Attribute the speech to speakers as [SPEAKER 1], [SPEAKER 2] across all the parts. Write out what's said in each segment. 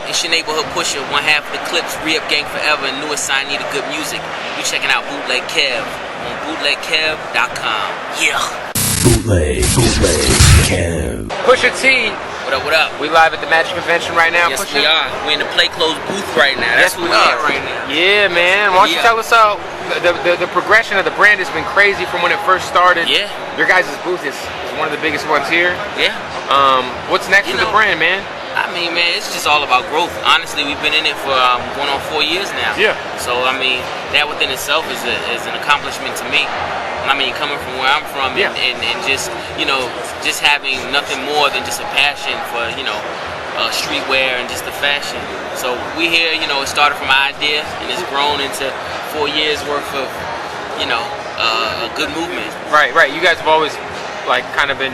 [SPEAKER 1] It's your neighborhood pusher, one half of the Clipse, re-up gang forever, and newest signee to good music. You checking out Bootleg Kev on bootlegkev.com. Yeah.
[SPEAKER 2] Bootleg Kev.
[SPEAKER 3] Pusha T.
[SPEAKER 1] What up, what up?
[SPEAKER 3] We live at the Magic Convention right now.
[SPEAKER 1] Yes,
[SPEAKER 3] Pusha?
[SPEAKER 1] we are. We're in the Play Close booth right now. That's what we're at right now.
[SPEAKER 3] Yeah, man. Why don't you tell us how the progression of the brand has been crazy from when it first started.
[SPEAKER 1] Yeah.
[SPEAKER 3] Your guys' booth is one of the biggest ones here.
[SPEAKER 1] Yeah.
[SPEAKER 3] What's next for the brand, man?
[SPEAKER 1] I mean, man, it's just all about growth. Honestly, we've been in it for going on 4 years now.
[SPEAKER 3] Yeah.
[SPEAKER 1] So, I mean, that within itself is an accomplishment to me. I mean, coming from where I'm from and just, you know, just having nothing more than just a passion for, you know, streetwear and just the fashion. So we here, you know, it started from an idea and it's grown into 4 years worth of, you know, a good movement. Right.
[SPEAKER 3] You guys have always like kind of been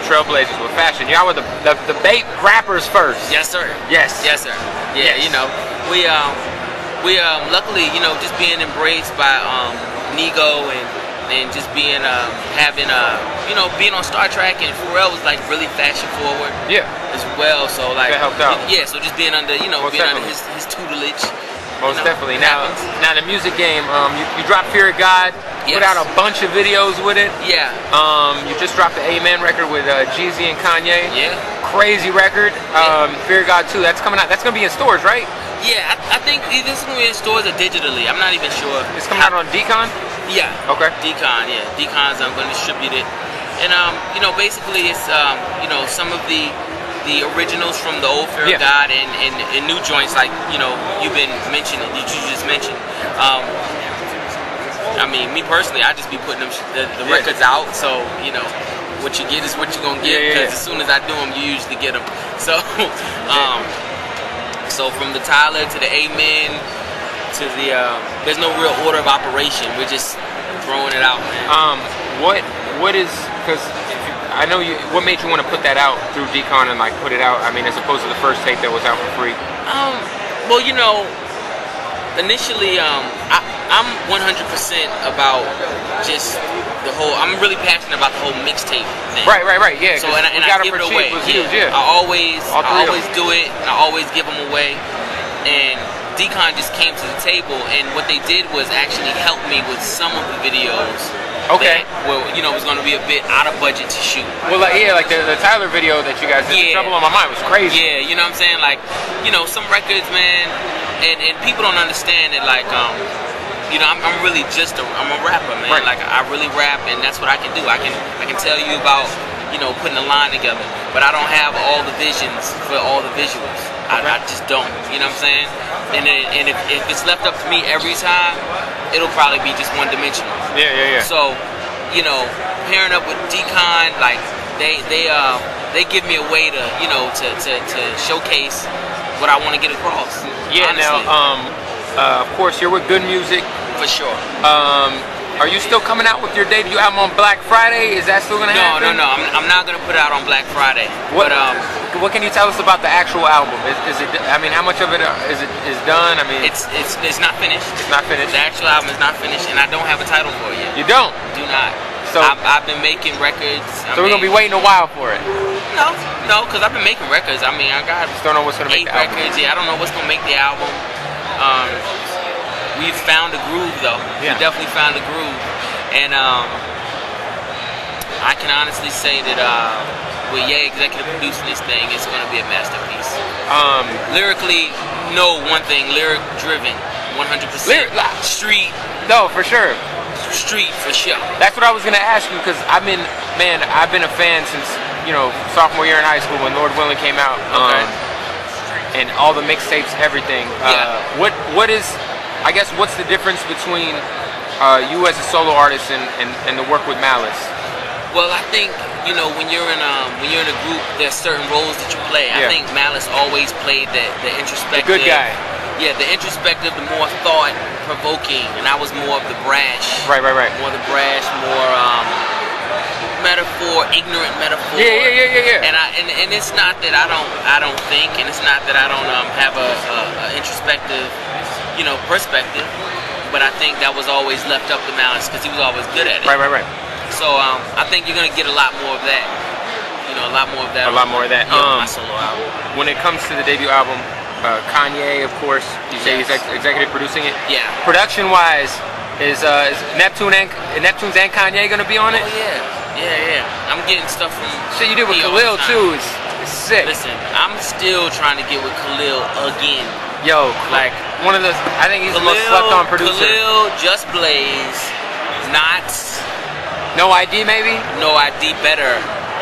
[SPEAKER 3] trailblazers with fashion. Y'all were the bait rappers first.
[SPEAKER 1] Yes, sir.
[SPEAKER 3] Yes,
[SPEAKER 1] sir. Yeah, you know, we luckily, you know, just being embraced by Nego and just being you know, being on Star Trek, and Pharrell was like really fashion forward.
[SPEAKER 3] Yeah.
[SPEAKER 1] As well, so like
[SPEAKER 3] that helped out.
[SPEAKER 1] Yeah, so just being under, you know, under his tutelage.
[SPEAKER 3] Most definitely. Now the music game, you dropped Fear of God, put out a bunch of videos with it.
[SPEAKER 1] Yeah.
[SPEAKER 3] You just dropped the Amen record with Jeezy and Kanye.
[SPEAKER 1] Yeah.
[SPEAKER 3] Crazy record. Fear of God 2, that's coming out. That's gonna be in stores, right?
[SPEAKER 1] Yeah, I think this is gonna be in stores or digitally. I'm not even sure.
[SPEAKER 3] It's coming out on Decon?
[SPEAKER 1] Yeah.
[SPEAKER 3] Okay.
[SPEAKER 1] Decon, yeah. Decon's gonna distribute it. And you know, basically it's you know, some of the originals from the old Fear of God and new joints like, you know, you've been mentioning, you just mentioned. I mean, me personally, I just be putting them the records out, so, you know, what you get is what you're gonna get, because as soon as I do them, you usually get them. So, so from the Tyler to the Amen to the, there's no real order of operation. We're just throwing it out, man.
[SPEAKER 3] What is, because I know what made you want to put that out through Decon and like put it out, I mean, as opposed to the first tape that was out for free?
[SPEAKER 1] Well, you know, initially, I'm 100% about just the whole, I'm really passionate about the whole mixtape thing.
[SPEAKER 3] Right, yeah.
[SPEAKER 1] So, and I give it away. I always do it, and I always give them away. And Decon just came to the table, and what they did was actually help me with some of the videos.
[SPEAKER 3] Okay.
[SPEAKER 1] Well, you know, it was going to be a bit out of budget to shoot.
[SPEAKER 3] Well, like, like the Tyler video that you guys did, Trouble on My Mind, was crazy.
[SPEAKER 1] Yeah, you know what I'm saying? Like, you know, some records, man, and people don't understand it, like, you know, I'm really just I'm a rapper, man.
[SPEAKER 3] Right.
[SPEAKER 1] Like, I really rap, and that's what I can do. I can tell you about, you know, putting a line together, but I don't have all the visions for all the visuals. I just don't, you know what I'm saying? And if it's left up to me every time, it'll probably be just one-dimensional.
[SPEAKER 3] Yeah.
[SPEAKER 1] So, you know, pairing up with Decon, like they give me a way to, you know, to showcase what I want to get across.
[SPEAKER 3] Yeah.
[SPEAKER 1] Honestly.
[SPEAKER 3] Now, of course, you're with Good Music.
[SPEAKER 1] For sure.
[SPEAKER 3] Are you still coming out with your debut album on Black Friday? Is that still gonna happen?
[SPEAKER 1] No. I'm not gonna put it out on Black Friday.
[SPEAKER 3] What can you tell us about the actual album? Is it? I mean, how much of it is done? I mean,
[SPEAKER 1] it's not finished.
[SPEAKER 3] It's not finished.
[SPEAKER 1] The actual album is not finished, and I don't have a title for it yet.
[SPEAKER 3] You don't?
[SPEAKER 1] Do not.
[SPEAKER 3] So
[SPEAKER 1] I've been making records.
[SPEAKER 3] So we're gonna be waiting a while for it.
[SPEAKER 1] No, because I've been making records. I mean, I got
[SPEAKER 3] just don't know what's gonna make the album.
[SPEAKER 1] records. Yeah, I don't know what's gonna make the album. We've found a groove, though.
[SPEAKER 3] Yeah.
[SPEAKER 1] We definitely found a groove, and I can honestly say that with Ye executive producing this thing, it's going to be a masterpiece. Lyrically, no one thing, lyric driven, 100%. Street.
[SPEAKER 3] No, for sure.
[SPEAKER 1] Street for sure.
[SPEAKER 3] That's what I was gonna ask you, because I've been a fan since, you know, sophomore year in high school when Lord Willing came out. And all the mixtapes, everything. What is, I guess, what's the difference between you as a solo artist and the work with Malice?
[SPEAKER 1] Well, I think, you know, when you're in a group, there's certain roles that you play. I think Malice always played the introspective.
[SPEAKER 3] The good guy.
[SPEAKER 1] Yeah, the introspective, the more thought-provoking, and I was more of the brash.
[SPEAKER 3] Right.
[SPEAKER 1] More the brash, more metaphor, ignorant metaphor.
[SPEAKER 3] Yeah.
[SPEAKER 1] And it's not that I don't think, and it's not that I don't have a introspective, you know, perspective. But I think that was always left up to Malice because he was always good at it.
[SPEAKER 3] Right.
[SPEAKER 1] So I think you're gonna get a lot more of that. You know, a lot more of that.
[SPEAKER 3] A lot more of that.
[SPEAKER 1] Yeah, my solo album.
[SPEAKER 3] When it comes to the debut album, Kanye, of course. You say he's executive producing it.
[SPEAKER 1] Yeah.
[SPEAKER 3] Production-wise, is Neptune's and Kanye gonna be on it?
[SPEAKER 1] Oh yeah. I'm getting stuff from.
[SPEAKER 3] Shit, you did with Khalil too. It's sick.
[SPEAKER 1] Listen, I'm still trying to get with Khalil again.
[SPEAKER 3] Yo, like one of the, I think he's the most slept-on producer.
[SPEAKER 1] Khalil, Just Blaze, Knots.
[SPEAKER 3] No ID, maybe?
[SPEAKER 1] No ID, better.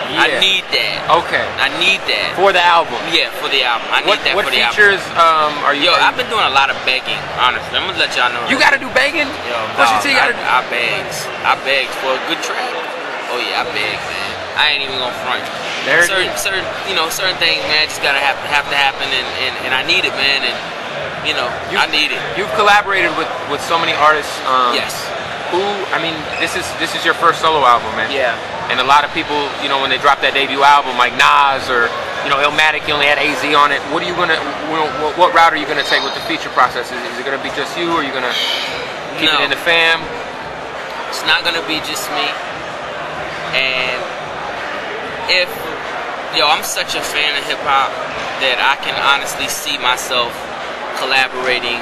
[SPEAKER 3] Yeah.
[SPEAKER 1] I need that.
[SPEAKER 3] Okay.
[SPEAKER 1] I need that.
[SPEAKER 3] For the album?
[SPEAKER 1] Yeah, for the album. I need that for the album.
[SPEAKER 3] What features are you...
[SPEAKER 1] Yo, I've been doing a lot of begging, honestly. I'm going to let y'all know.
[SPEAKER 3] You got to do begging?
[SPEAKER 1] Yo,
[SPEAKER 3] Pusha T gotta...
[SPEAKER 1] I begged. I begged for a good track. Oh, yeah, I begged, man. I ain't even going to front. Certain things, man, just got to have to happen, and I need it, man, and, I need it.
[SPEAKER 3] You've collaborated with so many artists.
[SPEAKER 1] Yes.
[SPEAKER 3] Who, I mean, this is your first solo album, man.
[SPEAKER 1] Yeah.
[SPEAKER 3] And a lot of people, when they drop that debut album, like Nas or, Illmatic, you only had AZ on it. What route are you gonna take with the feature process? Is it gonna be just you, or are you gonna keep it in the fam?
[SPEAKER 1] It's not gonna be just me. And I'm such a fan of hip hop that I can honestly see myself collaborating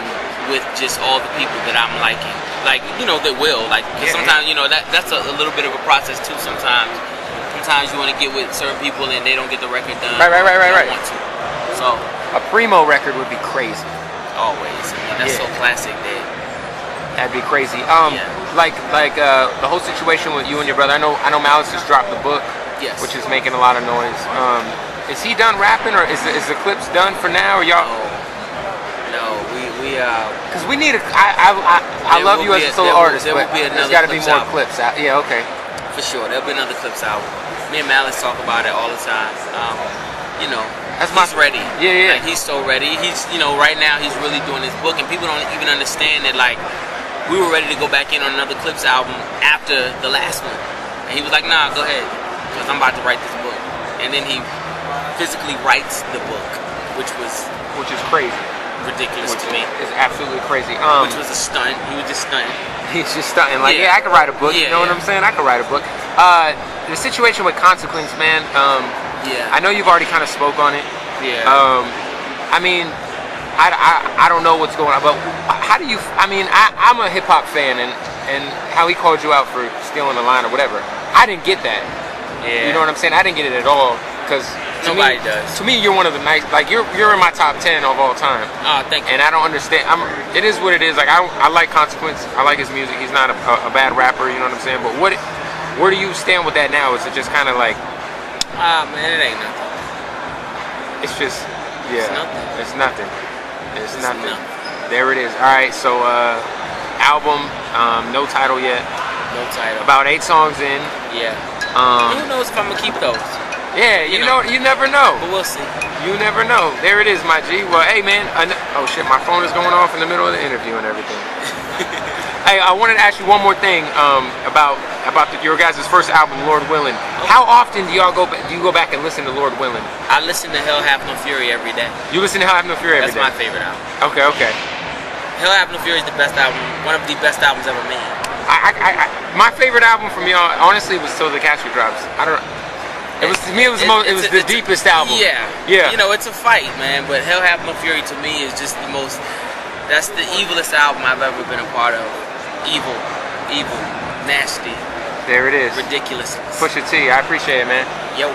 [SPEAKER 1] with just all the people that I'm liking. Like, they will. Like, sometimes, that's a little bit of a process too sometimes. Sometimes you want to get with certain people and they don't get the record done.
[SPEAKER 3] Right.
[SPEAKER 1] Don't want to. So
[SPEAKER 3] a Primo record would be crazy.
[SPEAKER 1] Always. I mean, that's so classic, dude.
[SPEAKER 3] That'd be crazy. Like the whole situation with you and your brother. I know Malice just dropped the book,
[SPEAKER 1] yes,
[SPEAKER 3] which is making a lot of noise. Is he done rapping, or is the Clipse done for now, or y'all?
[SPEAKER 1] No,
[SPEAKER 3] because we need I love you as a solo artist, but there's got to be more Clipse out. Yeah, okay.
[SPEAKER 1] For sure, there'll be another Clipse album. Me and Malice talk about it all the time. He's ready.
[SPEAKER 3] Yeah.
[SPEAKER 1] Like, he's so ready. He's, right now he's really doing his book, and people don't even understand that, like, we were ready to go back in on another Clipse album after the last one, and he was like, nah, go ahead, because I'm about to write this book. And then he physically writes the book, which is
[SPEAKER 3] crazy.
[SPEAKER 1] Ridiculous to me.
[SPEAKER 3] It's absolutely crazy.
[SPEAKER 1] Which was a stunt. He was just stunting.
[SPEAKER 3] He's just stunting. Like, I could write a book. You know what I'm saying? I could write a book. The situation with Consequence, man. I know you've already kind of spoke on it.
[SPEAKER 1] Yeah.
[SPEAKER 3] I mean, I don't know what's going on, but how do you? I mean, I'm a hip hop fan, and how he called you out for stealing a line or whatever, I didn't get that.
[SPEAKER 1] Yeah.
[SPEAKER 3] You know what I'm saying? I didn't get it at all, because
[SPEAKER 1] nobody does.
[SPEAKER 3] To me, you're one of the nice. Like, you're in my top 10 of all time.
[SPEAKER 1] Oh, thank you.
[SPEAKER 3] And I don't understand. It is what it is. Like, I like Consequence. I like his music. He's not a bad rapper. You know what I'm saying? But where do you stand with that now? Is it just kind of like?
[SPEAKER 1] Man, it ain't nothing.
[SPEAKER 3] It's just, yeah.
[SPEAKER 1] It's nothing.
[SPEAKER 3] It's nothing. There it is. All right. So, album, no title yet.
[SPEAKER 1] No title.
[SPEAKER 3] About 8 songs in.
[SPEAKER 1] Yeah. Who knows if I'm gonna keep those?
[SPEAKER 3] Yeah, you know, you never know.
[SPEAKER 1] But we'll see.
[SPEAKER 3] You never know. There it is, my G. Well, hey, man. Oh, shit, my phone is going off in the middle of the interview and everything. Hey, I wanted to ask you one more thing about your guys' first album, Lord Willin'. Okay. How often do you go back and listen to Lord Willin'?
[SPEAKER 1] I listen to Hell Have No Fury every day.
[SPEAKER 3] You listen to Hell Have No Fury every day?
[SPEAKER 1] That's my favorite album.
[SPEAKER 3] Okay.
[SPEAKER 1] Hell Have No Fury is the best album, one of the best albums ever made.
[SPEAKER 3] My favorite album from y'all, honestly, was Till the Casket Drops. I don't know. It was, to me, it was the deepest album.
[SPEAKER 1] Yeah. It's a fight, man. But Hell Have No Fury to me is just that's the evilest album I've ever been a part of. Evil, nasty.
[SPEAKER 3] There it is.
[SPEAKER 1] Ridiculous.
[SPEAKER 3] Pusha T, I appreciate it, man.
[SPEAKER 1] Yo.